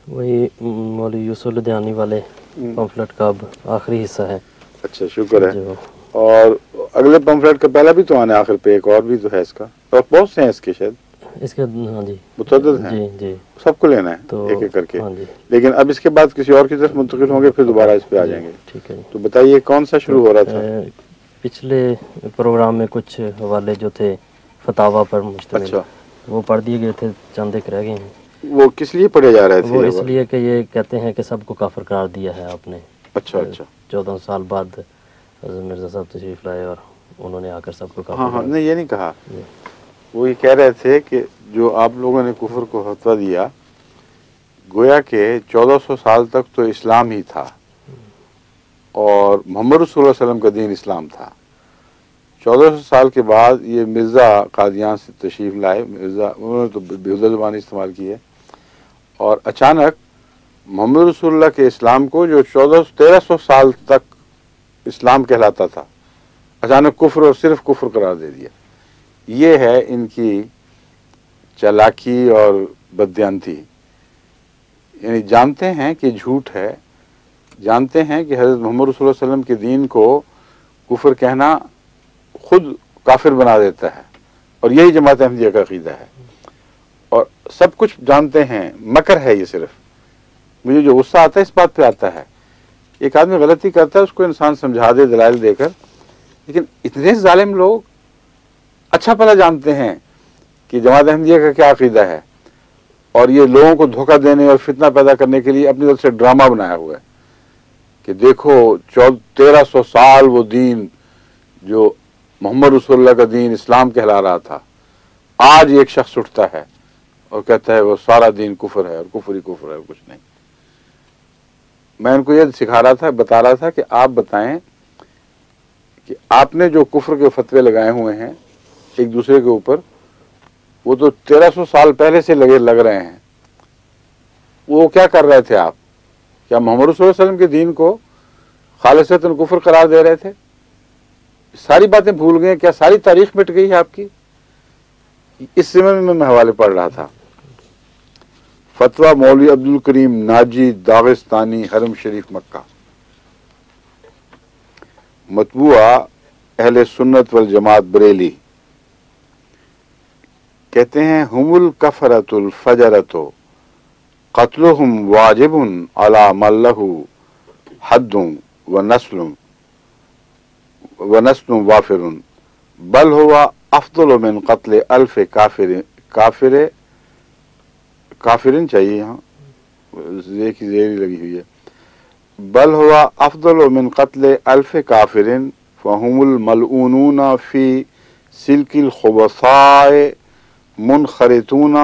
وہی مولوی یوسف لدھیانی والے پمفلٹ کا اب آخری حصہ ہے. اچھا شکر ہے. جو اور اگلے پمفلٹ کا پہلا بھی تو آنا ہے آخر پہ، ایک اور بھی تو ہے اس کا، اور بہت سے ہیں اس کے شاید اس کے. ہاں جی متعدد ہیں. جی جی. سب کو لینا ہے تو ایک ایک کر کے. ہاں جی لیکن اب اس کے بعد کسی اور کی طرف منتقل ہوں گے، پھر دوبارہ اس پہ آ جی جائیں گے. ٹھیک ہے جی. تو بتائیے کون سا تو شروع ہو رہا تھا؟ پچھلے پروگرام میں کچھ حوالے جو تھے فتاوا پر مشتمل، اچھا، وہ پڑھ دیے گئے تھے، چند ایک رہ گئے ہیں. وہ کس لیے پڑھے جا رہے تھے وہ یہ اس لیے کہ یہ کہتے ہیں کہ سب کو کافر قرار دیا ہے آپ نے. اچھا اچھا. 14 سال بعد حضرت مرزا صاحب تشریف لائے اور انہوں نے آ کر سب کو کافر ہاں قرار نہیں یہ نہیں کہا. دیا. وہ یہ کہہ رہے تھے کہ جو آپ لوگوں نے کفر کو فتویٰ دیا، گویا کہ 1400 سال تک تو اسلام ہی تھا اور محمد رسول اللہ علیہ وسلم کا دین اسلام تھا. 1400 سال کے بعد یہ مرزا قادیان سے تشریف لائے. مرزا انہوں نے تو بیہودہ زبان استعمال کی ہے، اور اچانک محمد رسول اللہ کے اسلام کو جو 1300 سال تک اسلام کہلاتا تھا، اچانک کفر اور صرف کفر قرار دے دیا. یہ ہے ان کی چالاکی اور بددیانتی. یعنی جانتے ہیں کہ جھوٹ ہے، جانتے ہیں کہ حضرت محمد رسول اللہ علیہ وسلم کے دین کو کفر کہنا خود کافر بنا دیتا ہے، اور یہی جماعت احمدیہ کا عقیدہ ہے. اور سب کچھ جانتے ہیں، مکر ہے یہ. صرف مجھے جو غصہ آتا ہے اس بات پہ آتا ہے، ایک آدمی غلطی کرتا ہے اس کو انسان سمجھا دے دلائل دے کر، لیکن اتنے ظالم لوگ اچھا بھلا جانتے ہیں کہ جماعت احمدیہ کا کیا عقیدہ ہے، اور یہ لوگوں کو دھوکہ دینے اور فتنہ پیدا کرنے کے لیے اپنی طرف سے ڈرامہ بنایا ہوا ہے کہ دیکھو 1300 سال وہ دین جو محمد رسول اللہ کا دین اسلام کہلا رہا تھا، آج ایک شخص اٹھتا ہے اور کہتا ہے وہ سارا دین کفر ہے اور کفر ہی کفر ہے اور کچھ نہیں. میں ان کو یہ سکھا رہا تھا، بتا رہا تھا کہ آپ بتائیں کہ آپ نے جو کفر کے فتوے لگائے ہوئے ہیں ایک دوسرے کے اوپر، وہ تو 1300 سال پہلے سے لگ رہے ہیں. وہ کیا کر رہے تھے آپ؟ کیا محمد رسول اللہ علیہ وسلم کے دین کو خالصتاً کفر قرار دے رہے تھے؟ ساری باتیں بھول گئے کیا؟ ساری تاریخ مٹ گئی ہے آپ کی؟ اس سمے میں حوالے پڑھ رہا تھا. فتویٰ مولوی عبدالکریم ناجی داغستانی، حرم شریف مکہ. مطبوعہ اہل سنت والجماعت بریلی. کہتے ہیں ہم الکفرۃ الفجرۃ قتلہم واجب علی من لہ حد ونسل وافر، بل ہوا افضل من قتل الف کافرن چاہیے یہاں کی زیری لگی ہوئی ہے، بل ہوا افضل من قتل الف کافرن فہم الملعونون فی سلک الخبثاء منخرطون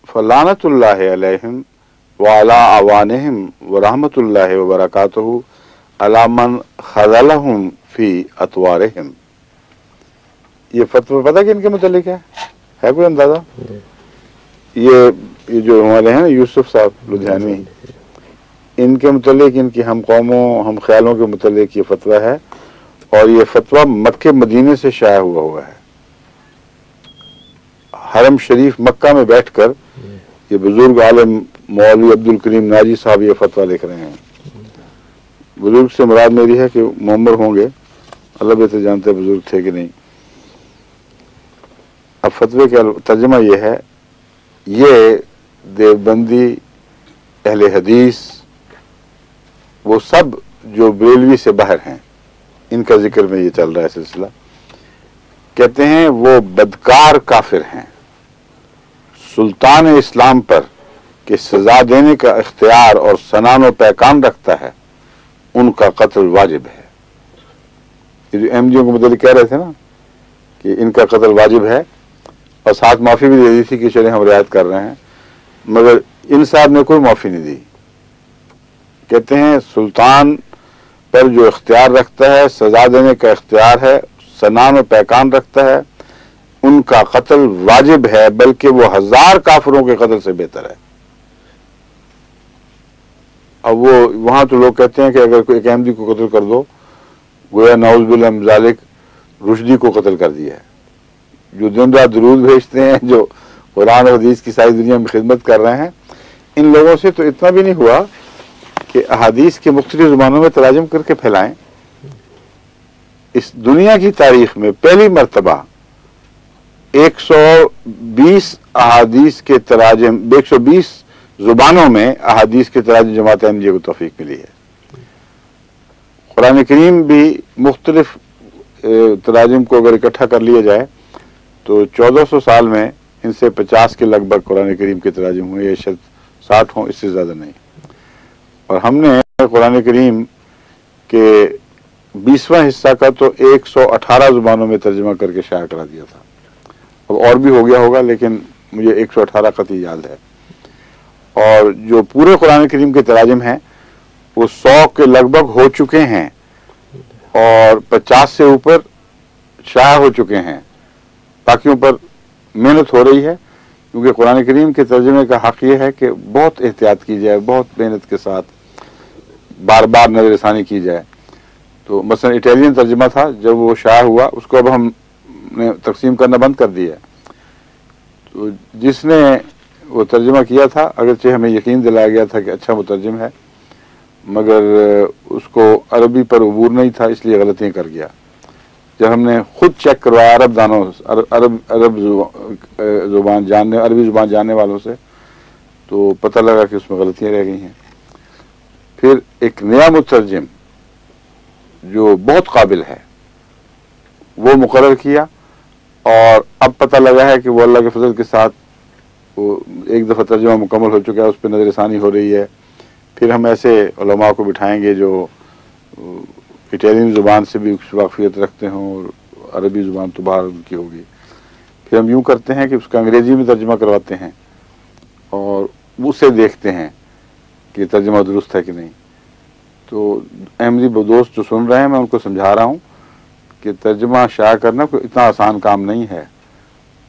فلعنت اللہ علیہم وعلی اعوانہم ورحمۃ اللہ وبرکاتہ علی من خذلہم فی اطوارہم. یہ فتویٰ پتہ کہ ان کے متعلق ہے کوئی اندازہ؟ یہ جو ہمارے ہیں یوسف صاحب لدھیانوی، ان کے متعلق، ان کی ہم قوموں ہم خیالوں کے متعلق یہ فتویٰ ہے، اور یہ فتویٰ مکہ مدینے سے شائع ہوا ہے. حرم شریف مکہ میں بیٹھ کر یہ بزرگ عالم مولوی عبدالکریم ناجی صاحب یہ فتویٰ لکھ رہے ہیں. بزرگ سے مراد میری ہے کہ معمر ہوں گے، اللہ بہتر جانتے ہیں بزرگ تھے کہ نہیں. اب فتوے کا ترجمہ یہ ہے، یہ دیوبندی اہل حدیث وہ سب جو بریلوی سے باہر ہیں، ان کا ذکر میں یہ چل رہا ہے سلسلہ. کہتے ہیں وہ بدکار کافر ہیں، سلطان اسلام پر کہ سزا دینے کا اختیار اور سنان و پیکان رکھتا ہے، ان کا قتل واجب ہے. یہ جو احمدیوں کو متعلق کہہ رہے تھے نا کہ ان کا قتل واجب ہے، اور ساتھ معافی بھی دے دی تھی کہ چلیں ہم رعایت کر رہے ہیں، مگر ان صاحب نے کوئی معافی نہیں دی. کہتے ہیں سلطان پر جو اختیار رکھتا ہے، سزا دینے کا اختیار ہے، سنان و پیکان رکھتا ہے، ان کا قتل واجب ہے، بلکہ وہ 1000 کافروں کے قتل سے بہتر ہے. اب وہ وہاں تو لوگ کہتے ہیں کہ اگر کوئی ایک احمدی کو قتل کر دو، گویا نعوذ باللہ من ذالک رشدی کو قتل کر دیا ہے. جو دن رات درود بھیجتے ہیں، جو قرآن اور حدیث کی ساری دنیا میں خدمت کر رہے ہیں، ان لوگوں سے تو اتنا بھی نہیں ہوا کہ احادیث کے مختلف زبانوں میں تراجم کر کے پھیلائیں۔ اس دنیا کی تاریخ میں پہلی مرتبہ 120 احادیث کے تراجم، 120 زبانوں میں احادیث کے تراجم جماعت احمدیہ کو توفیق ملی ہے۔ قرآن کریم بھی مختلف تراجم کو اگر اکٹھا کر لیا جائے تو 1400 سال میں ان سے 50 کے لگ بھگ قرآن کریم کے تراجم ہوئے، یا شاید 60 ہوں، اس سے زیادہ نہیں۔ اور ہم نے قرآن کریم کے 20واں حصہ کا تو 118 زبانوں میں ترجمہ کر کے شائع کرا دیا تھا۔ اب اور بھی ہو گیا ہوگا، لیکن مجھے 118 قطعی یاد ہے۔ اور جو پورے قرآن کریم کے تراجم ہیں وہ 100 کے لگ بھگ ہو چکے ہیں، اور 50 سے اوپر شائع ہو چکے ہیں۔ باقیوں پر محنت ہو رہی ہے، کیونکہ قرآن کریم کے ترجمے کا حق یہ ہے کہ بہت احتیاط کی جائے، بہت محنت کے ساتھ بار بار نظر ثانی کی جائے۔ تو مثلا اٹیلین ترجمہ تھا، جب وہ شائع ہوا اس کو اب ہم نے تقسیم کرنا بند کر دیا۔ تو جس نے وہ ترجمہ کیا تھا، اگرچہ ہمیں یقین دلایا گیا تھا کہ اچھا مترجم ہے، مگر اس کو عربی پر عبور نہیں تھا، اس لیے غلطیاں کر گیا۔ جب ہم نے خود چیک کروایا عرب دانوں، عربی زبان جاننے والوں سے، تو پتہ لگا کہ اس میں غلطیاں رہ گئی ہیں۔ پھر ایک نیا مترجم جو بہت قابل ہے وہ مقرر کیا، اور اب پتہ لگا ہے کہ وہ اللہ کے فضل کے ساتھ وہ ایک دفعہ ترجمہ مکمل ہو چکا ہے، اس پہ نظر ثانی ہو رہی ہے۔ پھر ہم ایسے علماء کو بٹھائیں گے جو اٹیلین زبان سے بھی واقفیت رکھتے ہوں، اور عربی زبان تو باہر ان کی ہوگی۔ پھر ہم یوں کرتے ہیں کہ اس کا انگریزی میں ترجمہ کرواتے ہیں، اور اسے دیکھتے ہیں کہ ترجمہ درست ہے کہ نہیں۔ تو احمدی دوست جو سن رہے ہیں، میں ان کو سمجھا رہا ہوں کہ ترجمہ شائع کرنا کوئی اتنا آسان کام نہیں ہے،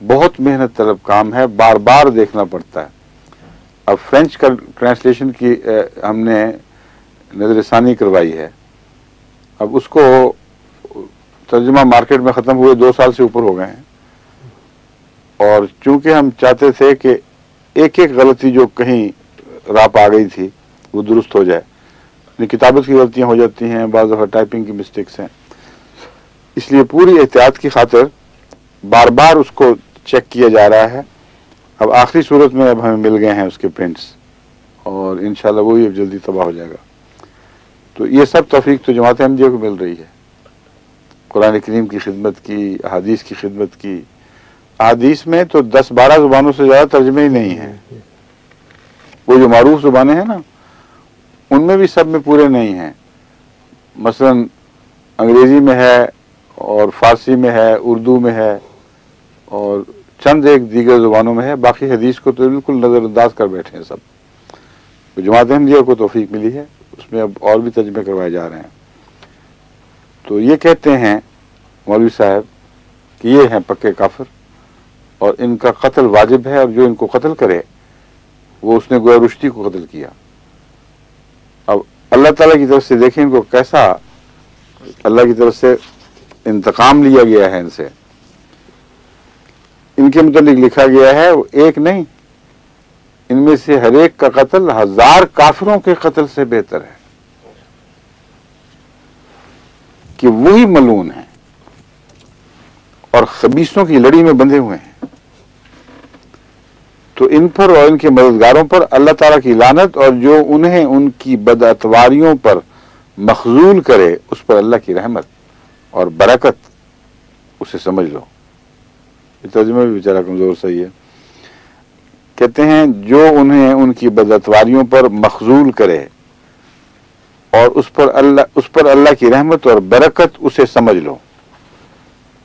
بہت محنت طلب کام ہے، بار بار دیکھنا پڑتا ہے۔ اب فرینچ کا ٹرانسلیشن کی ہم نے نظر ثانی کروائی ہے، اب اس کو ترجمہ مارکیٹ میں ختم ہوئے 2 سال سے اوپر ہو گئے ہیں، اور چونکہ ہم چاہتے تھے کہ ایک ایک غلطی جو کہیں راپ آ گئی تھی وہ درست ہو جائے۔ کتابت کی غلطیاں ہو جاتی ہیں، بعض دفعہ ٹائپنگ کی مسٹیکس ہیں، اس لیے پوری احتیاط کی خاطر بار بار اس کو چیک کیا جا رہا ہے۔ اب آخری صورت میں اب ہمیں مل گئے ہیں اس کے پرنٹس، اور انشاءاللہ وہی اب جلدی تباہ ہو جائے گا۔ تو یہ سب توفیق تو جماعت احمدیہ کو مل رہی ہے، قرآن کریم کی خدمت کی، احادیث کی خدمت کی۔ احادیث میں تو 10-12 زبانوں سے زیادہ ترجمے ہی نہیں ہیں، وہ جو معروف زبانیں ہیں نا ان میں بھی سب میں پورے نہیں ہیں۔ مثلا انگریزی میں ہے، اور فارسی میں ہے، اردو میں ہے، اور چند ایک دیگر زبانوں میں ہے، باقی حدیث کو تو بالکل نظر انداز کر بیٹھے ہیں سب۔ تو جماعت احمدیہ کو توفیق ملی ہے، اس میں اب اور بھی ترجمے کروائے جا رہے ہیں۔ تو یہ کہتے ہیں مولوی صاحب کہ یہ ہیں پکے کافر، اور ان کا قتل واجب ہے، اور جو ان کو قتل کرے وہ اس نے گویا رشدی کو قتل کیا۔ اب اللہ تعالیٰ کی طرف سے دیکھیں ان کو کیسا اللہ کی طرف سے انتقام لیا گیا ہے ان سے۔ ان کے متعلق لکھا گیا ہے وہ ایک نہیں، ان میں سے ہر ایک کا قتل 1000 کافروں کے قتل سے بہتر ہے، کہ وہی ملعون ہیں اور خبیثوں کی لڑی میں بندھے ہوئے ہیں۔ تو ان پر اور ان کے مددگاروں پر اللہ تعالیٰ کی لعنت، اور جو انہیں ان کی بدعتواریوں پر مخذول کرے اس پر اللہ کی رحمت اور برکت، اسے سمجھ لو۔ یہ ترجمہ بھی بیچارہ کمزور صحیح ہے۔ کہتے ہیں جو انہیں ان کی بدعتواریوں پر مخذول کرے اور اس پر اللہ کی رحمت اور برکت، اسے سمجھ لو۔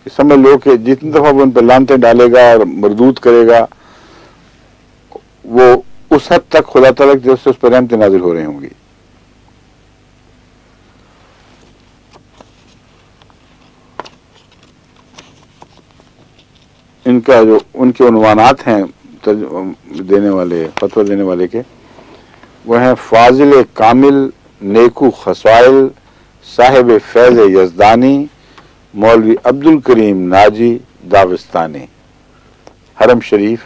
سمجھ لو کہ جتنی دفعہ وہ ان پر لعنتیں ڈالے گا اور مردود کرے گا، وہ اس حد تک خدا تعالیٰ کی طرف سے اس پر رحمتیں نازل ہو رہی ہوں گی۔ ان کا جو ان کے عنوانات ہیں دینے والے، فتویٰ دینے والے کے، وہ ہیں فاضل کامل، نیکو خصائل، صاحب فیض یزدانی، مولوی عبد الکریم ناجی داغستانی، حرم شریف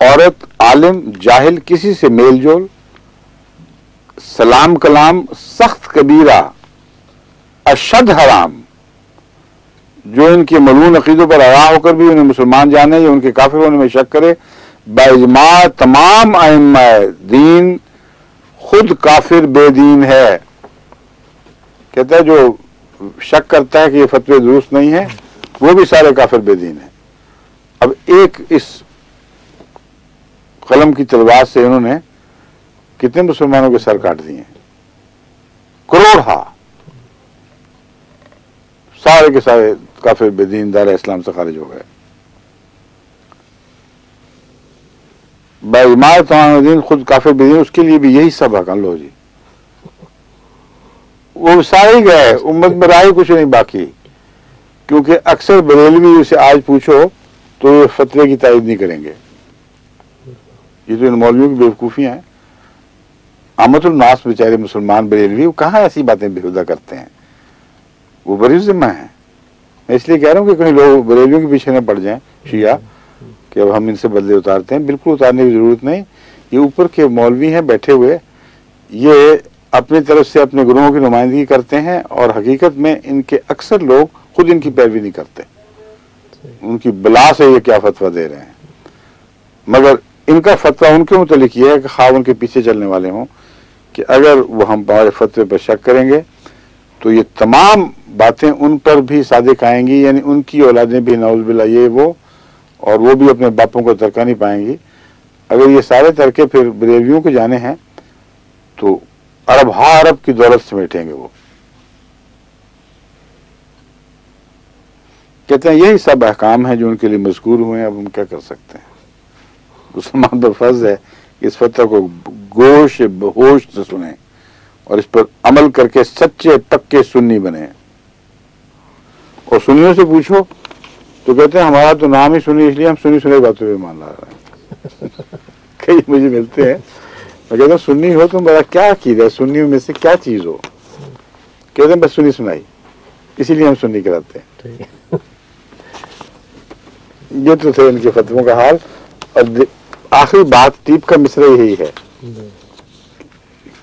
عورت، عالم، جاہل، کسی سے میل جول، سلام کلام سخت کبیرہ، اشد حرام، جو ان کے ملعون عقیدوں پر آگاہ ہو کر بھی انہیں مسلمان جانے یا ان کے کافر ہونے میں شک کرے، باجماع تمام ائمہ دین خود کافر بے دین ہے. کہتا ہے جو شک کرتا ہے کہ یہ فتوے درست نہیں ہیں وہ بھی سارے کافر بے دین ہیں. اب ایک اس قلم کی تلوار سے انہوں نے کتنے مسلمانوں کے سر کاٹ دیے ہیں؟ کروڑا. سارے کے سارے کافر بے دین دار اسلام سے خارج ہو گئے. باجماع تمام دین خود کافر بے دین، اس کے لیے بھی یہی سبق. لو جی، وہ سارے گئے، امت میں رہا ہی کچھ نہیں باقی. کیونکہ اکثر بریلوی سے آج پوچھو تو یہ فتوے کی تائید نہیں کریں گے. یہ تو ان مولویوں کی بیوقوفیاں ہیں. عامت الناس بیچارے مسلمان بریلوی وہ کہاں ایسی باتیں بےہودہ کرتے ہیں، وہ بری ذمہ ہیں. میں اس لیے کہہ رہا ہوں کہ کہیں لوگ بریلویوں کے پیچھے نہ پڑ جائیں شیعہ کہ اب ہم ان سے بدلے اتارتے ہیں. بالکل اتارنے کی ضرورت نہیں. یہ اوپر کے مولوی ہیں بیٹھے ہوئے، یہ اپنی طرف سے اپنے گروہوں کی نمائندگی کرتے ہیں اور حقیقت میں ان کے اکثر لوگ خود ان کی پیروی نہیں کرتے. ان کی بلا سے یہ کیا فتویٰ دے رہے ہیں. مگر ان کا فتویٰ ان کے متعلق یہ ہے کہ خواہ ان کے پیچھے چلنے والے ہوں کہ اگر وہ ہم ہمارے فتوے پر شک کریں گے تو یہ تمام باتیں ان پر بھی صادق آئیں گی، یعنی ان کی اولادیں بھی نعوذ باللہ یہ وہ، اور وہ بھی اپنے باپوں کو ترکہ نہیں پائیں گی. اگر یہ سارے ترکے پھر بریلویوں کے جانے ہیں تو ارب ہا ارب کی دولت سمیٹیں گے وہ. کہتے ہیں یہی سب احکام ہیں جو ان کے لیے مذکور ہوئے ہیں. اب ہم کیا کر سکتے ہیں؟ مسلمان پر فرض ہے کہ اس فتویٰ کو گوش بہوش سے سنیں اور اس پر عمل کر کے سچے پکے سنی بنے. اور سنیوں سے پوچھو تو کہتے ہیں ہمارا تو نام ہی سنی، اس لیے ہم سنی سنی باتوں پہ مان لا رہے ہیں. کئی مجھے ملتے ہیں، میں کہتا ہوں سنی ہو تم بڑا کیا عقیدہ ہے، سنیوں میں سے کیا چیز ہو؟ کہتے ہیں بس سنی سنائی، اسی لیے ہم سنی کراتے ہیں. یہ تو تھے ان کے فتووں کا حال. اور آخری بات ٹیپ کا مصرع یہی ہے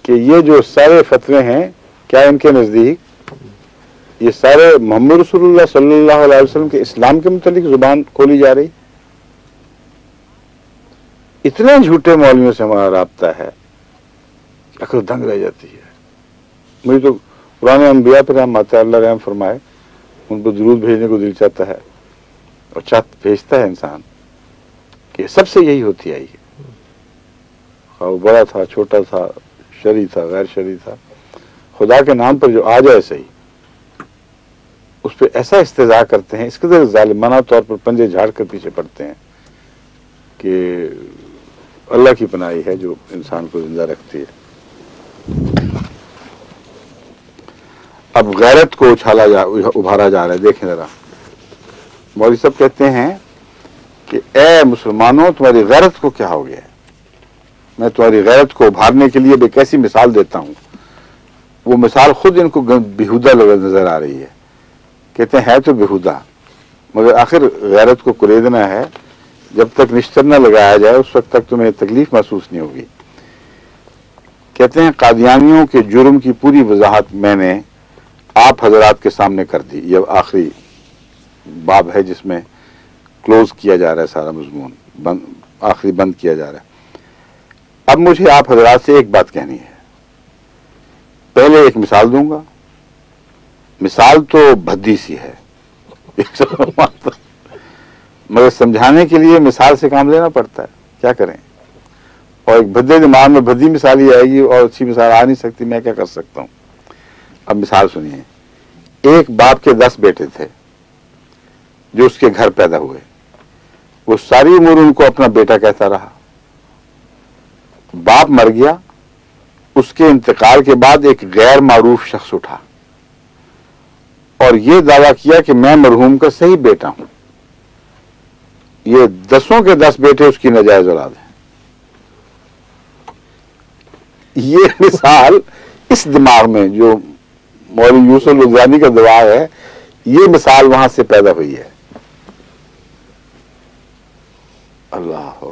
کہ یہ جو سارے فتوے ہیں کیا ان کے نزدیک یہ سارے محمد رسول اللہ صلی اللہ علیہ وسلم کے اسلام کے متعلق زبان کھولی جا رہی. اتنے جھوٹے مولویوں سے ہمارا رابطہ ہے عقل دنگ رہ جاتی ہے. مجھے تو پرانے انبیاء پر رحم آتا ہے، اللہ رحم فرمائے. ان پر درود بھیجنے کو دل چاہتا ہے اور بھیجتا ہے انسان کہ سب سے یہی ہوتی آئی ہے. وہ بڑا تھا، چھوٹا تھا، شرعی تھا، غیر شرعی تھا، خدا کے نام پر جو آ جائے صحیح اس پہ ایسا استضاء کرتے ہیں، اس قدر ظالمانہ طور پر پنجے جھاڑ کر پیچھے پڑتے ہیں کہ اللہ کی پناہی ہے جو انسان کو زندہ رکھتی ہے. اب غیرت کو ابھارا جا رہا ہے. دیکھیں ذرا، مولوی صاحب کہتے ہیں کہ اے مسلمانوں تمہاری غیرت کو کیا ہو گیا ہے. میں تمہاری غیرت کو ابھارنے کے لیے ایک ایسی مثال دیتا ہوں. وہ مثال خود ان کو بیہودہ نظر آ رہی ہے. کہتے ہیں ہے تو بیہودہ مگر آخر غیرت کو کریدنا ہے. جب تک نشتر نہ لگایا جائے اس وقت تک تمہیں تکلیف محسوس نہیں ہوگی. کہتے ہیں قادیانیوں کے جرم کی پوری وضاحت میں نے آپ حضرات کے سامنے کر دی. یہ آخری باب ہے جس میں کلوز کیا جا رہا ہے سارا مضمون، آخری بند کیا جا رہا ہے. اب مجھے آپ حضرات سے ایک بات کہنی ہے. پہلے ایک مثال دوں گا. مثال تو بھدی سی ہے مگر سمجھانے کے لیے مثال سے کام لینا پڑتا ہے. کیا کریں؟ اور ایک بھدے دماغ میں بھدی مثال ہی آئے گی اور اچھی مثال آ نہیں سکتی. میں کیا کر سکتا ہوں؟ اب مثال سنیے. ایک باپ کے 10 بیٹے تھے جو اس کے گھر پیدا ہوئے. وہ ساری عمر ان کو اپنا بیٹا کہتا رہا. باپ مر گیا. اس کے انتقال کے بعد ایک غیر معروف شخص اٹھا اور یہ دعویٰ کیا کہ میں مرحوم کا صحیح بیٹا ہوں. یہ 10 کے 10 بیٹے اس کی ناجائز اولاد ہیں. یہ مثال اس دماغ میں جو مولوی یوسف الرضوانی کا دماغ ہے، یہ مثال وہاں سے پیدا ہوئی ہے. اللہ اکبر.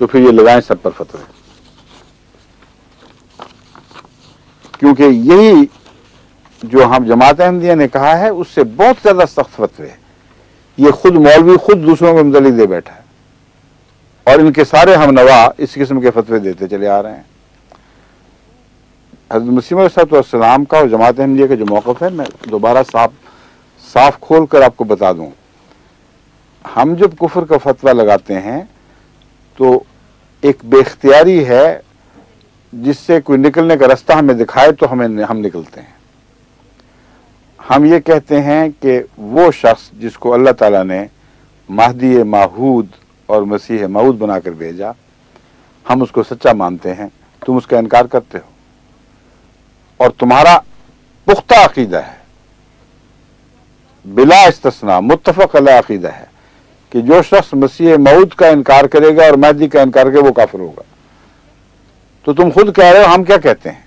تو پھر یہ لگائیں سب پر فتوے، کیونکہ یہی جو ہم جماعت احمدیہ نے کہا ہے اس سے بہت زیادہ سخت فتوے ہیں۔ یہ خود مولوی خود دوسروں کو مدعی دے بیٹھا ہے، اور ان کے سارے ہم نوا اس قسم کے فتوے دیتے چلے آ رہے ہیں۔ حضرت مسیح علیہ السلام کا اور جماعت احمدیہ کا جو موقف ہے، میں دوبارہ صاف کھول کر آپ کو بتا دوں، ہم جب کفر کا فتویٰ لگاتے ہیں تو ایک بے اختیاری ہے جس سے کوئی نکلنے کا راستہ ہمیں دکھائے تو ہم نکلتے ہیں۔ ہم یہ کہتے ہیں کہ وہ شخص جس کو اللہ تعالیٰ نے مہدی موعود اور مسیح موعود بنا کر بھیجا، ہم اس کو سچا مانتے ہیں، تم اس کا انکار کرتے ہو، اور تمہارا پختہ عقیدہ ہے، بلا استثناء متفق علیہ عقیدہ ہے کہ جو شخص مسیح موعود کا انکار کرے گا اور مہدی کا انکار کرے گا وہ کافر ہوگا۔ تو تم خود کہہ رہے ہو، ہم کیا کہتے ہیں؟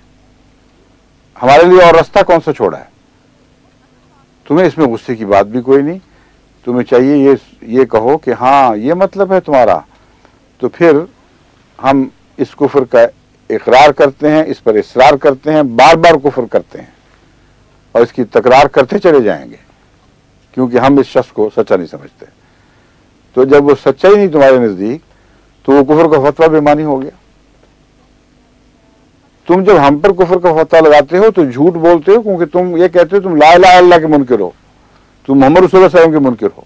ہمارے لیے اور راستہ کون سا چھوڑا ہے؟ تمہیں اس میں غصے کی بات بھی کوئی نہیں، تمہیں چاہیے یہ کہو کہ ہاں یہ مطلب ہے تمہارا، تو پھر ہم اس کفر کا اقرار کرتے ہیں، اس پر اصرار کرتے ہیں، بار بار کفر کرتے ہیں اور اس کی تکرار کرتے چلے جائیں گے، کیونکہ ہم اس شخص کو سچا نہیں سمجھتے۔ تو جب وہ سچا ہی نہیں تمہارے نزدیک، تو وہ کفر کا فتویٰ بے معنی ہو گیا۔ تم جب ہم پر کفر کا فتویٰ لگاتے ہو تو جھوٹ بولتے ہو، کیونکہ تم یہ کہتے ہو تم لا الہ الا اللہ کے منکر ہو، تم محمد رسول اللہ صلی اللہ علیہ وسلم کے منکر ہو،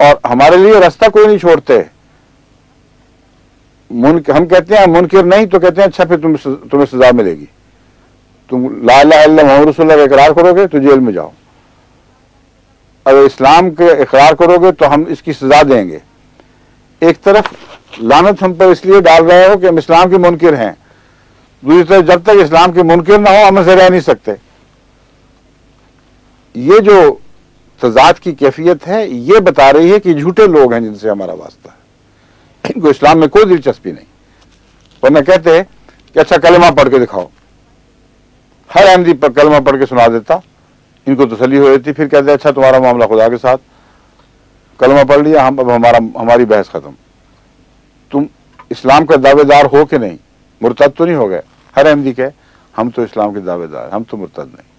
اور ہمارے لیے راستہ کوئی نہیں چھوڑتے۔ ہم کہتے ہیں منکر نہیں، تو کہتے ہیں اچھا پھر تمہیں سزا ملے گی، تم لا الہ الا اللہ محمد رسول اللہ کا اقرار کرو گے تو جیل میں جاؤ، اگر اسلام کے اقرار کرو گے تو ہم اس کی سزا دیں گے۔ ایک طرف لعنت ہم پر اس لیے ڈال رہے ہو کہ ہم اسلام کے منکر ہیں، دوسری طرف جب تک اسلام کے منکر نہ ہو ہم سے رہ نہیں سکتے۔ یہ جو تضاد کی کیفیت ہے یہ بتا رہی ہے کہ جھوٹے لوگ ہیں جن سے ہمارا واسطہ ہے، ان کو اسلام میں کوئی دلچسپی نہیں، ورنہ کہتے کہ اچھا کلمہ پڑھ کے دکھاؤ، ہر احمدی پر کلمہ پڑھ کے سنا دیتا، ان کو تسلی ہو جاتی، پھر کہتے اچھا تمہارا معاملہ خدا کے ساتھ، کلمہ پڑھ لیا اب ہماری بحث ختم۔ تم اسلام کا دعوے دار ہو کہ نہیں؟ مرتد تو نہیں ہو گئے؟ ہر احمدی کہے ہم تو اسلام کے دعوے دار، ہم تو مرتد نہیں۔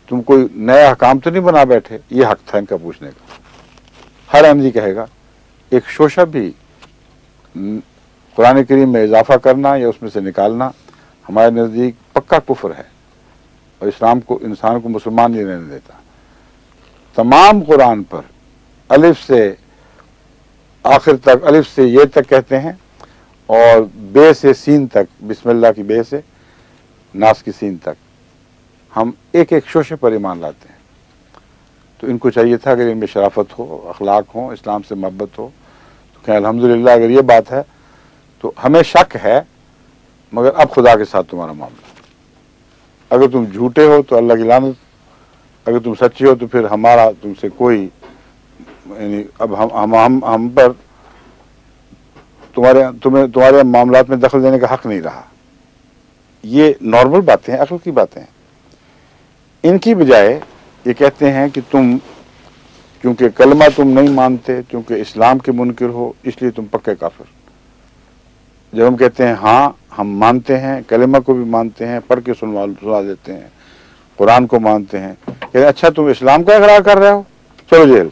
تم کوئی نیا حکام تو نہیں بنا بیٹھے؟ یہ حق تھا ان کا پوچھنے کا۔ ہر احمدی کہے گا ایک شوشہ بھی قرآن کریم میں اضافہ کرنا یا اس میں سے نکالنا ہمارے نزدیک پکا کفر ہے، اور اسلام کو انسان کو مسلمان نہیں رہنے دیتا۔ تمام قرآن پر الف سے آخر تک، الف سے یہ تک کہتے ہیں، اور بے سے سین تک، بسم اللہ کی بے سے ناس کی سین تک، ہم ایک ایک شوشے پر ایمان لاتے ہیں۔ تو ان کو چاہیے تھا اگر ان میں شرافت ہو، اخلاق ہو، اسلام سے محبت ہو، تو کہ الحمدللہ اگر یہ بات ہے تو ہمیں شک ہے، مگر اب خدا کے ساتھ تمہارا معاملہ، اگر تم جھوٹے ہو تو اللہ کی لعنت، اگر تم سچے ہو تو پھر ہمارا تم سے کوئی، یعنی اب ہم پر تمہارے معاملات میں دخل دینے کا حق نہیں رہا۔ یہ نارمل باتیں ہیں، عقل کی باتیں ہیں۔ ان کی بجائے یہ کہتے ہیں کہ تم کیونکہ کلمہ تم نہیں مانتے، کیونکہ اسلام کے منکر ہو، اس لیے تم پکے کافر۔ جب ہم کہتے ہیں ہاں ہم مانتے ہیں، کلمہ کو بھی مانتے ہیں، پڑھ کے سنا دیتے ہیں، قرآن کو مانتے ہیں، کہ اچھا تم اسلام کا اقرار کر رہے ہو، چلو جیل۔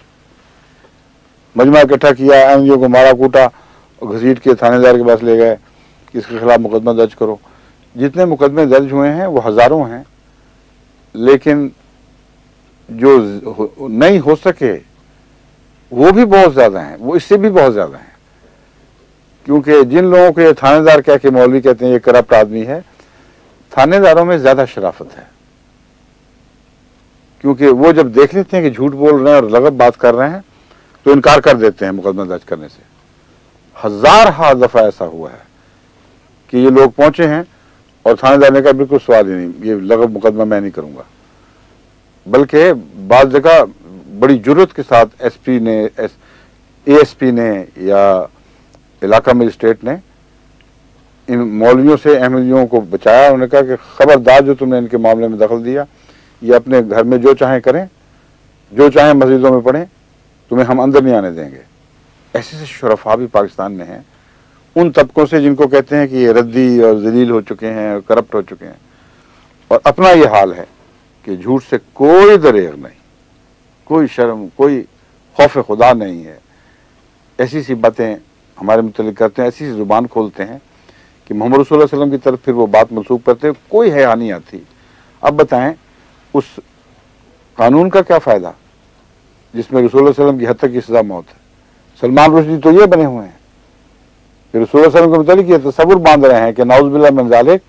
مجمع اکٹھا کیا، احمدیوں کو مارا کوٹا، گھسیٹ کے تھانے دار کے پاس لے گئے کہ اس کے خلاف مقدمہ درج کرو۔ جتنے مقدمے درج ہوئے ہیں وہ ہزاروں ہیں، لیکن جو نہیں ہو سکے وہ بھی بہت زیادہ ہیں، وہ اس سے بھی بہت زیادہ ہیں، کیونکہ جن لوگوں کو یہ تھانے دار کہہ کے مولوی کہتے ہیں یہ کرپٹ آدمی ہے، تھانے داروں میں زیادہ شرافت ہے، کیونکہ وہ جب دیکھ لیتے ہیں کہ جھوٹ بول رہے ہیں اور لغت بات کر رہے ہیں تو انکار کر دیتے ہیں مقدمہ درج کرنے سے۔ ہزارہ دفعہ ایسا ہوا ہے کہ یہ لوگ پہنچے ہیں اور تھانے دار نے کہا بالکل سوال ہی نہیں، یہ لغت مقدمہ میں نہیں کروں گا، بلکہ بعض جگہ بڑی جرت کے ساتھ ایس پی نے، اے ایس پی نے یا علاقہ مجسٹریٹ نے ان مولویوں سے احمدیوں کو بچایا۔ انہوں نے کہا کہ خبردار جو تم نے ان کے معاملے میں دخل دیا، یہ اپنے گھر میں جو چاہیں کریں، جو چاہیں مسجدوں میں پڑھیں، تمہیں ہم اندر نہیں آنے دیں گے. ایسے سے شرفا بھی پاکستان میں ہیں, ان طبقوں سے جن کو کہتے ہیں کہ یہ ردی اور ذلیل ہو چکے ہیں اور کرپٹ ہو چکے ہیں, اور اپنا یہ حال ہے کہ جھوٹ سے کوئی دریغ نہیں, کوئی شرم, کوئی خوف خدا نہیں ہے. ایسی سی باتیں ہمارے متعلق کرتے ہیں, ایسی سی زبان کھولتے ہیں کہ محمد رسول اللہ علیہ وسلم کی طرف پھر وہ بات منسوخ کرتے ہیں, کوئی حیا نہیں آتی. اب بتائیں اس قانون کا کیا فائدہ جس میں رسول اللہ علیہ وسلم کی حد تک کی سزا موت ہے؟ سلمان رشدی تو یہ بنے ہوئے ہیں کہ رسول اللہ علیہ وسلم کے متعلق یہ تصور باندھ رہے ہیں کہ نعوذ باللہ من ذالک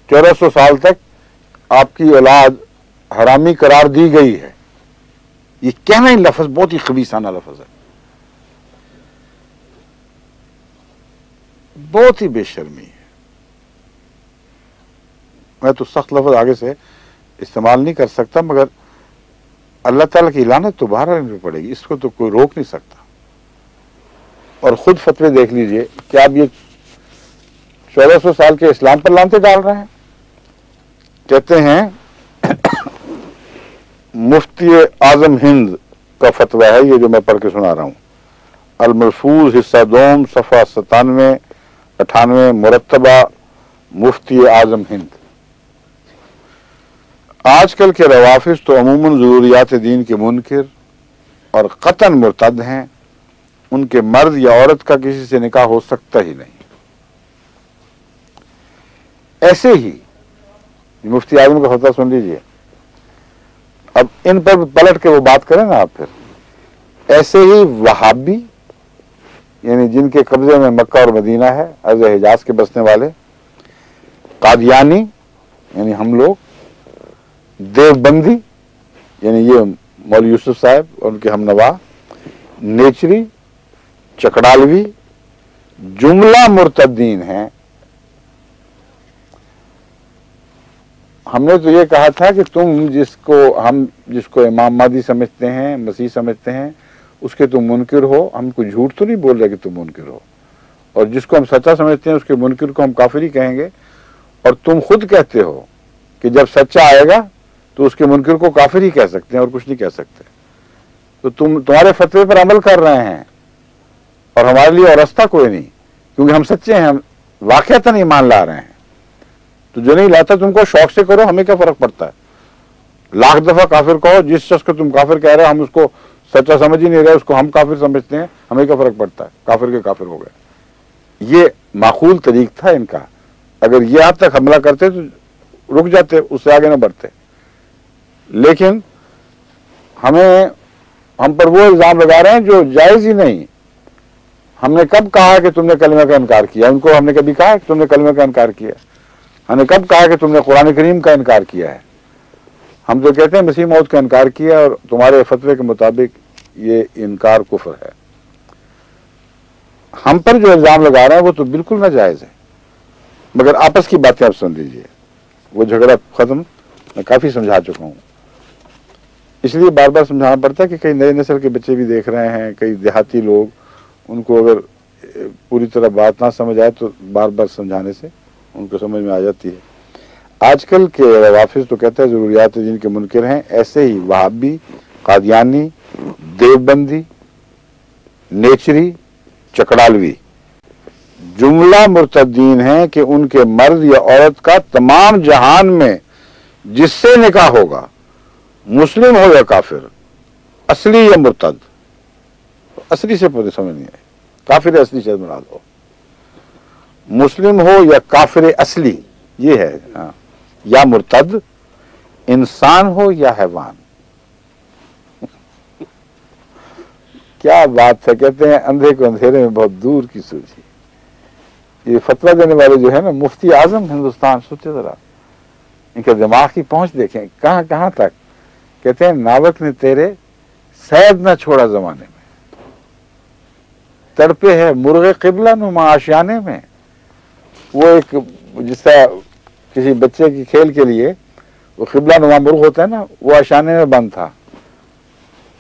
1400 سال تک آپ کی اولاد حرامی قرار دی گئی ہے. یہ کہنا ہی لفظ بہت ہی خبیثانہ لفظ ہے, بہت ہی بے شرمی ہے. میں تو سخت لفظ آگے سے استعمال نہیں کر سکتا, مگر اللہ تعالیٰ کی لعنت تو باہر آنے پہ پڑے گی, اس کو تو کوئی روک نہیں سکتا. اور خود فتوے دیکھ لیجئے کہ آپ یہ 1400 سال کے اسلام پر لعنتیں ڈال رہے ہیں. کہتے ہیں مفتی اعظم ہند کا فتویٰ ہے یہ جو میں پڑھ کے سنا رہا ہوں, الملفوظ حصہ دوم صفحہ 97-98 مرتبہ مفتی اعظم ہند. آج کل کے روافظ تو عموماً ضروریات دین کے منکر اور قطعاً مرتد ہیں, ان کے مرد یا عورت کا کسی سے نکاح ہو سکتا ہی نہیں. ایسے ہی مفتی اعظم کا فتویٰ سن لیجئے, اب ان پر پلٹ کے وہ بات کریں نا آپ پھر. ایسے ہی وہابی یعنی جن کے قبضے میں مکہ اور مدینہ ہے, ارض حجاز کے بسنے والے, قادیانی یعنی ہم لوگ, دیوبندی یعنی یہ مولوی یوسف صاحب اور ان کے ہم نوا, نیچری, چکڑالوی, جملہ مرتدین ہیں. ہم نے تو یہ کہا تھا کہ تم جس کو امام مہدی سمجھتے ہیں, مسیح سمجھتے ہیں, اس کے تم منکر ہو. ہم کوئی جھوٹ تو نہیں بول رہے کہ تم منکر ہو, اور جس کو ہم سچا سمجھتے ہیں اس کے منکر کو ہم کافر ہی کہیں گے. اور تم خود کہتے ہو کہ جب سچا آئے گا تو اس کے منکر کو کافر ہی کہہ سکتے ہیں اور کچھ نہیں کہہ سکتے. تو تمہارے فتوے پر عمل کر رہے ہیں اور ہمارے لیے اور رستہ کوئی نہیں, کیونکہ ہم سچے ہیں, ہم واقعتاً ایمان لا رہے ہیں. تو جو نہیں لاتا تم کو شوق سے کرو, ہمیں کیا فرق پڑتا ہے؟ لاکھ دفعہ کافر کہو, جس شخص کو تم کافر کہہ رہے ہو ہم اس کو سچا سمجھ ہی نہیں رہے, اس کو ہم کافر سمجھتے ہیں, ہمیں کیا فرق پڑتا ہے؟ کافر کے کافر ہو گئے. یہ معقول طریق تھا ان کا. اگر یہ حد تک حملہ کرتے تو رک جاتے, اس سے آگے نہ بڑھتے. لیکن ہم پر وہ الزام لگا رہے ہیں جو جائز ہی نہیں. ہم نے کب کہا کہ تم نے کلمہ کا انکار کیا؟ ان کو ہم نے کبھی کہا کہ تم نے کلمہ کا انکار کیا؟ ہم نے کب کہا کہ تم نے قرآن کریم کا انکار کیا ہے؟ ہم تو کہتے ہیں مسیح موت کا انکار کیا, اور تمہارے فتوے کے مطابق یہ انکار کفر ہے. ہم پر جو الزام لگا رہے ہیں وہ تو بالکل ناجائز ہے. مگر آپس کی باتیں آپ سن لیجئے, وہ جھگڑا ختم میں کافی سمجھا چکا ہوں. اس لیے بار بار سمجھانا پڑتا ہے کہ کئی نئے نسل کے بچے بھی دیکھ رہے ہیں, کئی دیہاتی لوگ, ان کو اگر پوری طرح بات نہ سمجھ آئے تو بار بار سمجھانے سے ان کو سمجھ میں آ جاتی ہے. آج کل کے روافظ تو کہتے ہیں ضروریات جن کے منکر ہیں. ایسے ہی وہابی, قادیانی, دیوبندی, نیچری, چکڑالوی جملہ مرتدین ہیں کہ ان کے مرد یا عورت کا تمام جہان میں جس سے نکاح ہوگا, مسلم ہو یا کافر, اصلی یا مرتد. اصلی سے پوری سمجھ نہیں آئی, کافر اصلی شاید بنا دو. مسلم ہو یا کافر اصلی یہ ہے, ہاں, یا مرتد, انسان ہو یا حیوان. کیا بات ہے. کہتے ہیں اندھے کو اندھیرے میں بہت دور کی سوچی. یہ فتویٰ دینے والے جو ہے نا مفتی اعظم ہندوستان, سوچے ذرا ان کے دماغ کی پہنچ دیکھیں کہاں کہاں تک. کہتے ہیں ناوک نے تیرے سید نہ چھوڑا زمانے میں, تڑپے ہے مرغ قبلہ نما آشیانے میں. وہ ایک جس طرح کسی بچے کی کھیل کے لیے وہ قبلہ نما مرغ ہوتا ہے نا, وہ آشیانے میں بند تھا.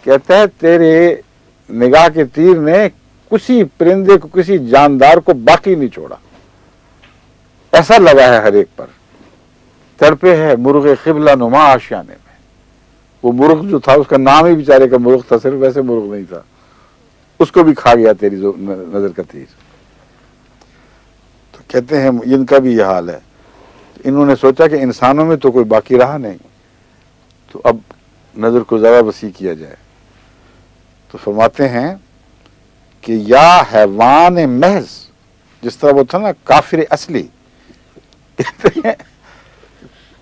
کہتا ہے تیرے نگاہ کے تیر نے کسی پرندے کو, کسی جاندار کو باقی نہیں چھوڑا. ایسا لگا ہے ہر ایک پر. تڑپے ہے مرغ قبلہ نما آشیانے میں. وہ مرغ جو تھا اس کا نام ہی بیچارے کا مرغ تھا, صرف ویسے مرغ نہیں تھا. اس کو بھی کھا گیا تیری نظر کا تیر. تو کہتے ہیں ان کا بھی یہ حال ہے. انہوں نے سوچا کہ انسانوں میں تو کوئی باقی رہا نہیں، تو اب نظر کو ذرا وسیع کیا جائے. تو فرماتے ہیں کہ یا حیوان محض، جس طرح وہ تھا نا کافر اصلی،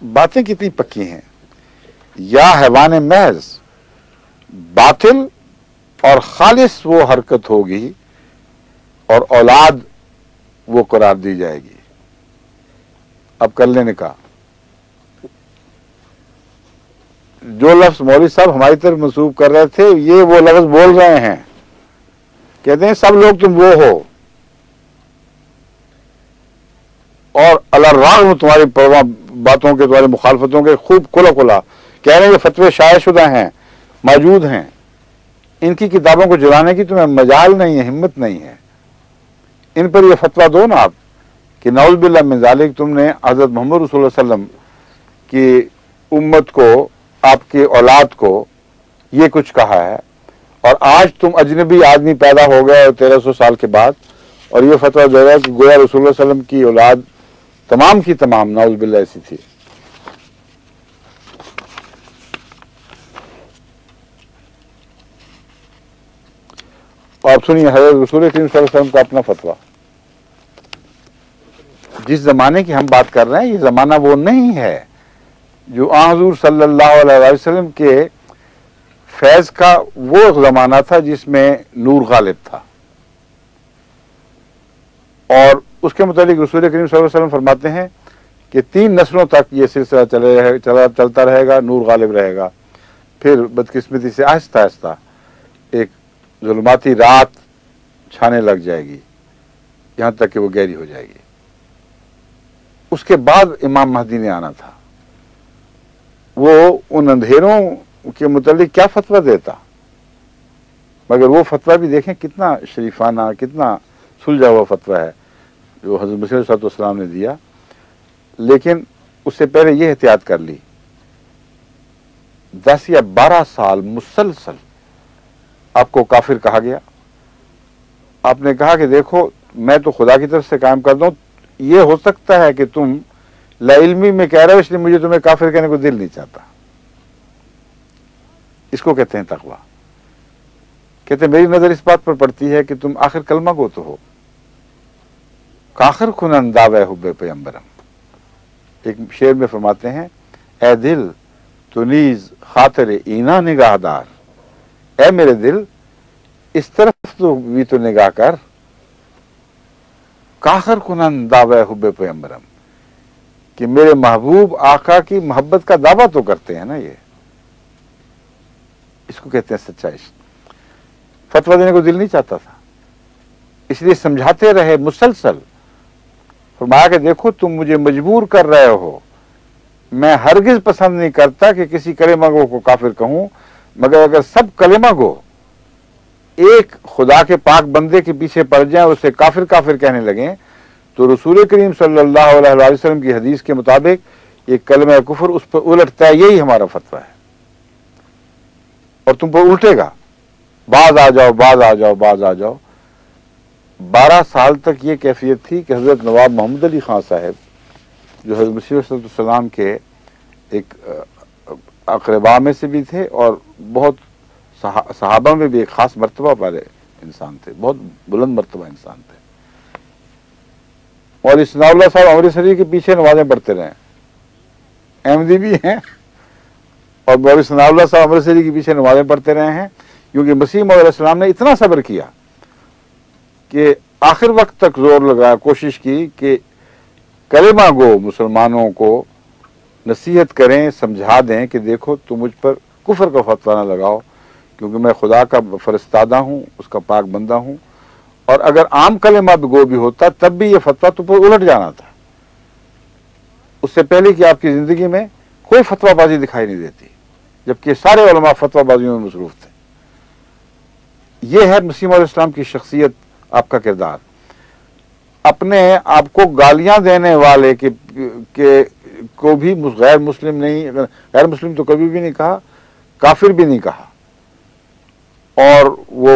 باتیں کتنی پکی ہیں. یا حیوان محض، باطل اور خالص وہ حرکت ہوگی اور اولاد وہ قرار دی جائے گی. اب کر لیں نکاح. جو لفظ مولوی صاحب ہماری طرف منسوب کر رہے تھے یہ وہ لفظ بول رہے ہیں. کہتے ہیں سب لوگ تم وہ ہو، اور الرغم تمہاری باتوں کے، تمہاری مخالفتوں کے، خوب کھلا کھلا کہہ رہے ہیں کہ فتوے شائع شدہ ہیں، موجود ہیں، ان کی کتابوں کو جلانے کی تمہیں مجال نہیں ہے، ہمت نہیں ہے. ان پر یہ فتویٰ دو نا آپ کہ نعوذ باللہ من ذالک تم نے حضرت محمد رسول اللہ علیہ وسلم کی امت کو، آپ کی اولاد کو یہ کچھ کہا ہے، اور آج تم اجنبی آدمی پیدا ہو گئے 1300 سال کے بعد اور یہ فتویٰ دے رہا ہے کہ گویا رسول اللہ علیہ وسلم کی اولاد تمام کی تمام نعوذ باللہ ایسی تھی. اور سنیے حضرت رسول کریم صلی اللہ علیہ وسلم کا اپنا فتویٰ. جس زمانے کی ہم بات کر رہے ہیں یہ زمانہ وہ نہیں ہے جو آن حضور صلی اللہ علیہ وسلم کے فیض کا وہ زمانہ تھا جس میں نور غالب تھا. اور اس کے متعلق رسول کریم صلی اللہ علیہ وسلم فرماتے ہیں کہ 3 نسلوں تک یہ سلسلہ چلتا رہے گا، نور غالب رہے گا. پھر بدقسمتی سے آہستہ آہستہ ایک ظلماتی رات چھانے لگ جائے گی یہاں تک کہ وہ گہری ہو جائے گی. اس کے بعد امام مہدی نے آنا تھا. وہ ان اندھیروں کے متعلق کیا فتویٰ دیتا، مگر وہ فتویٰ بھی دیکھیں کتنا شریفانہ، کتنا سلجھا ہوا فتویٰ ہے جو حضرت مسیح علیہ السلام نے دیا. لیکن اس سے پہلے یہ احتیاط کر لی. 10 یا 12 سال مسلسل آپ کو کافر کہا گیا. آپ نے کہا کہ دیکھو میں تو خدا کی طرف سے قائم کر دوں، یہ ہو سکتا ہے کہ تم لا علمی میں کہہ رہے ہو اس لیے مجھے تمہیں کافر کہنے کو دل نہیں چاہتا. اس کو کہتے ہیں تقویٰ. کہتے ہیں میری نظر اس بات پر پڑتی ہے کہ تم آخر کلمہ گو تو ہو. کاخر کنن دعوی حب پیغمبرم. ایک شعر میں فرماتے ہیں اے دل تو نیز خاطر اینا نگاہ دار، اے میرے دل اس طرف تو بھی تو نگاہ کر. کاخر کنن دعوی حب پیغمبرم، کہ میرے محبوب آقا کی محبت کا دعویٰ تو کرتے ہیں نا. یہ اس کو کہتے ہیں سچا عشق. فتویٰ دینے کو دل نہیں چاہتا تھا، اس لیے سمجھاتے رہے مسلسل. فرمایا کہ دیکھو تم مجھے مجبور کر رہے ہو، میں ہرگز پسند نہیں کرتا کہ کسی کلمہ گو کو کافر کہوں، مگر اگر سب کلمہ گو ایک خدا کے پاک بندے کے پیچھے پڑ جائیں، اسے کافر کافر کہنے لگیں، تو رسول کریم صلی اللہ علیہ وسلم کی حدیث کے مطابق یہ کلمہ کفر اس پر الٹتا ہے. یہی ہمارا فتویٰ ہے. اور تم پر الٹے گا، باز آ جاؤ، باز آ جاؤ، باز آ جاؤ. 12 سال تک یہ کیفیت تھی کہ حضرت نواب محمد علی خان صاحب جو حضرت مسیح علیہ السلام کے ایک اقربا میں سے بھی تھے اور بہت صحابہ میں بھی ایک خاص مرتبہ والے انسان تھے، بہت بلند مرتبہ انسان تھے. اور اس ثناء اللہ صاحب امرتسری کے پیچھے نمازیں پڑھتے رہے، احمدی بھی ہیں، اور مولوی ثناء اللہ صاحب امرتسری کے پیچھے نمازیں پڑھتے رہے ہیں، کیونکہ مسیح موعود علیہ السلام نے اتنا صبر کیا کہ آخر وقت تک زور لگایا، کوشش کی کہ کلمہ گو مسلمانوں کو نصیحت کریں، سمجھا دیں کہ دیکھو تم مجھ پر کفر کا فتویٰ نہ لگاؤ، کیونکہ میں خدا کا فرستادہ ہوں، اس کا پاک بندہ ہوں. اور اگر عام کلمہ گو بھی ہوتا تب بھی یہ فتویٰ تم پر الٹ جانا تھا. اس سے پہلے کہ آپ کی زندگی میں کوئی فتویٰ بازی دکھائی نہیں دیتی، جبکہ سارے علماء فتویٰ بازیوں میں مصروف تھے. یہ ہے مسیح علیہ السلام کی شخصیت، آپ کا کردار. اپنے آپ کو گالیاں دینے والے کو بھی غیر مسلم نہیں، غیر مسلم تو کبھی بھی نہیں کہا، کافر بھی نہیں کہا. اور وہ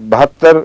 72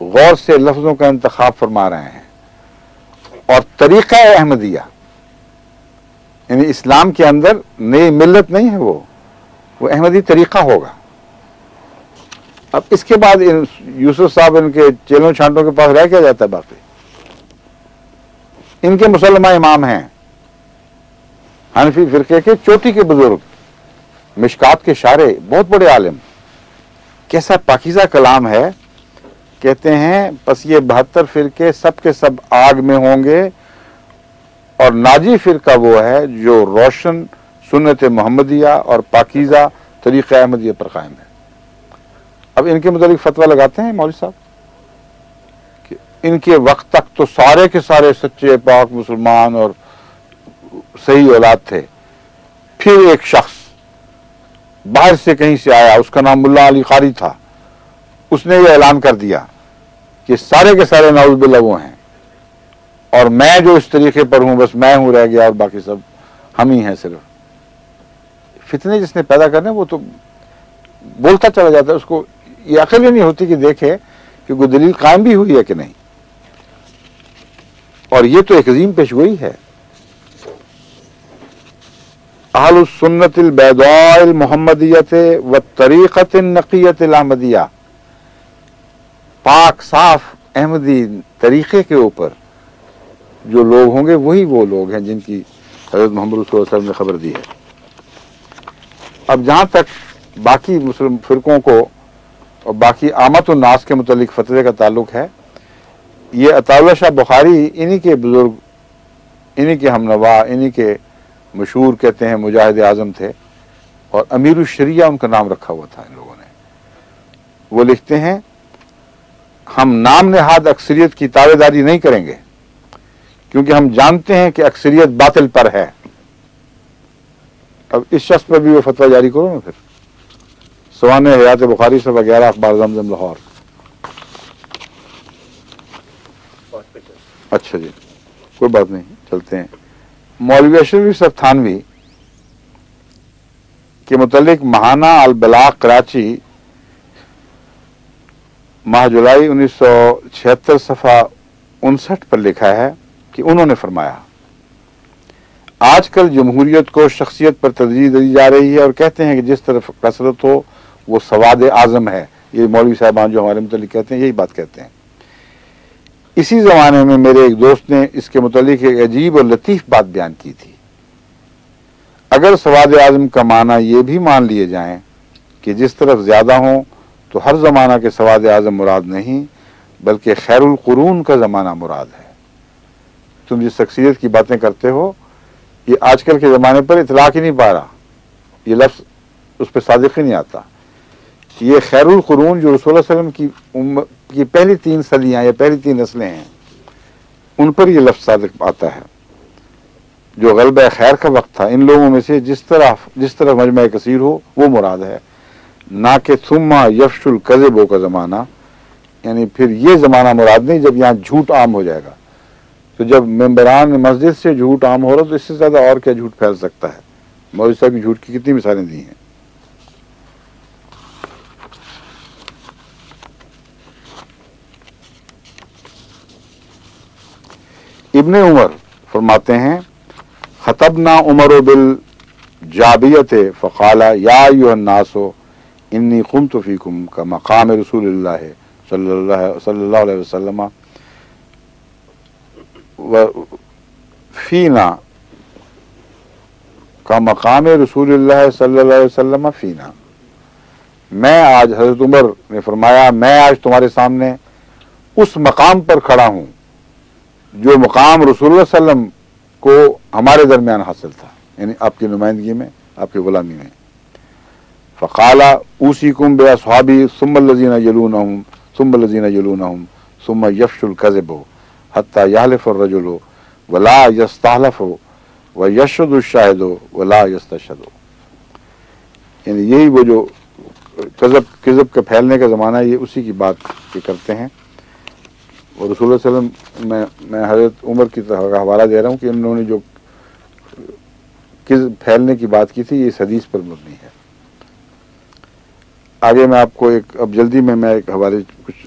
غور سے لفظوں کا انتخاب فرما رہے ہیں، اور طریقہ احمدیہ یعنی اسلام کے اندر نئی ملت نہیں ہے، وہ احمدی طریقہ ہوگا۔ اب اس کے بعد یوسف صاحب ان کے چیلوں چھانٹوں کے پاس رہ کیا جاتا ہے؟ باقی ان کے مسلمہ امام ہیں، حنفی فرقے کے چوٹی کے بزرگ، مشکات کے شارع، بہت بڑے عالم، کیسا پاکیزہ کلام ہے۔ کہتے ہیں پس یہ 72 فرقے سب کے سب آگ میں ہوں گے، اور ناجی فرقہ وہ ہے جو روشن سنت محمدیہ اور پاکیزہ طریقہ احمدیہ پر قائم ہے۔ اب ان کے متعلق فتویٰ لگاتے ہیں مولوی صاحب کہ ان کے وقت تک تو سارے کے سارے سچے پاک مسلمان اور صحیح اولاد تھے، پھر ایک شخص باہر سے کہیں سے آیا، اس کا نام ملا علی قاری تھا، اس نے یہ اعلان کر دیا کہ سارے کے سارے نعوذ باللہ وہ ہیں، اور میں جو اس طریقے پر ہوں بس میں ہوں رہ گیا، اور باقی سب ہم ہی ہیں صرف۔ فتنے جس نے پیدا کرنے وہ تو بولتا چلا جاتا ہے، اس کو یہ عقل ہی نہیں ہوتی کہ دیکھے کہ کوئی دلیل قائم بھی ہوئی ہے کہ نہیں۔ اور یہ تو ایک عظیم پیشگوئی ہے۔ اہل السنت البیضاء المحمدیت والطریقۃ النقیۃ الاحمدیہ، پاک صاف احمدی طریقے کے اوپر جو لوگ ہوں گے وہی وہ لوگ ہیں جن کی حضرت محمد رسول اللہ صلی اللہ علیہ وسلم نے خبر دی ہے۔ اب جہاں تک باقی مسلم فرقوں کو اور باقی عامت الناس کے متعلق فتوے کا تعلق ہے، یہ عطا اللہ شاہ بخاری انہی کے بزرگ، انہی کے ہمنوا، انہی کے مشہور کہتے ہیں مجاہد اعظم تھے، اور امیر الشریعہ ان کا نام رکھا ہوا تھا ان لوگوں نے۔ وہ لکھتے ہیں ہم نام نہاد اکثریت کی تابع داری نہیں کریں گے، کیونکہ ہم جانتے ہیں کہ اکثریت باطل پر ہے۔ اب اس شخص پر بھی وہ فتویٰ جاری کرو نا پھر، سوانح حیات بخاری صفحہ 11 اخبار زمزم لاہور۔ اچھا جی، کوئی بات نہیں، چلتے ہیں۔ مولوی اشرف یوسف تھانوی کے متعلق ماہانہ البلاغ کراچی ماہ جولائی 1976 صفحہ 59 پر لکھا ہے کہ انہوں نے فرمایا آج کل جمہوریت کو شخصیت پر ترجیح دی جا رہی ہے، اور کہتے ہیں کہ جس طرف کثرت ہو وہ سواد اعظم ہے۔ یہ مولوی صاحبان جو ہمارے متعلق کہتے ہیں یہی بات کہتے ہیں۔ اسی زمانے میں میرے ایک دوست نے اس کے متعلق ایک عجیب اور لطیف بات بیان کی تھی۔ اگر سواد اعظم کا معنی یہ بھی مان لیے جائیں کہ جس طرف زیادہ ہوں تو ہر زمانہ کے سواد اعظم مراد نہیں بلکہ خیر القرون کا زمانہ مراد ہے۔ تم جس شخصیت کی باتیں کرتے ہو یہ آج کل کے زمانے پر اطلاق ہی نہیں پا رہا، یہ لفظ اس پہ صادق ہی نہیں آتا۔ یہ خیر القرون جو رسول اللہ علیہ وسلم کی پہلی 3 صدیاں یا پہلی 3 نسلیں ہیں ان پر یہ لفظ صادق آتا ہے۔ جو غلبہ خیر کا وقت تھا ان لوگوں میں سے جس طرح مجمع کثیر ہو وہ مراد ہے، نہ کہ ثم یفش الکذب کا زمانہ، یعنی پھر یہ زمانہ مراد نہیں جب یہاں جھوٹ عام ہو جائے گا۔ تو جب ممبران مسجد سے جھوٹ عام ہو رہا تو اس سے زیادہ اور کیا جھوٹ پھیل سکتا ہے؟ مولوی صاحب کی جھوٹ کی کتنی مثالیں دی ہیں۔ ابن عمر فرماتے ہیں خطبنا عمر بالجابیت فقال یا ایھا الناس انی قمت فیکم کمقام رسول اللہ صلی اللہ علیہ وسلم فینا کمقام رسول اللہ صلی اللہ علیہ وسلم فینا۔ میں آج، حضرت عمر نے فرمایا، میں آج تمہارے سامنے اس مقام پر کھڑا ہوں جو مقام رسول اللہ صلی اللہ علیہ وسلم کو ہمارے درمیان حاصل تھا، یعنی آپ کی نمائندگی میں، آپ کی غلامی میں۔ فقال اوصیکم باصحابی ثم الذین یلونہم ثم الذین یلونہم ثم یفش الکذب حتی یحلف الرجل ولا یستحلف ویشهد الشاہد ولا یستشہد۔ یعنی یہی وہ جو کذب کا پھیلنے کا زمانہ ہے، یہ اسی کی بات یہ کرتے ہیں۔ اور رسول اللہ صلی اللہ علیہ وسلم میں حضرت عمر کی طرح کا حوالہ دے رہا ہوں کہ انہوں نے جو کذب پھیلنے کی بات کی تھی یہ اس حدیث پر مبنی ہے۔ آگے میں آپ کو اب جلدی میں ایک حوالے کچھ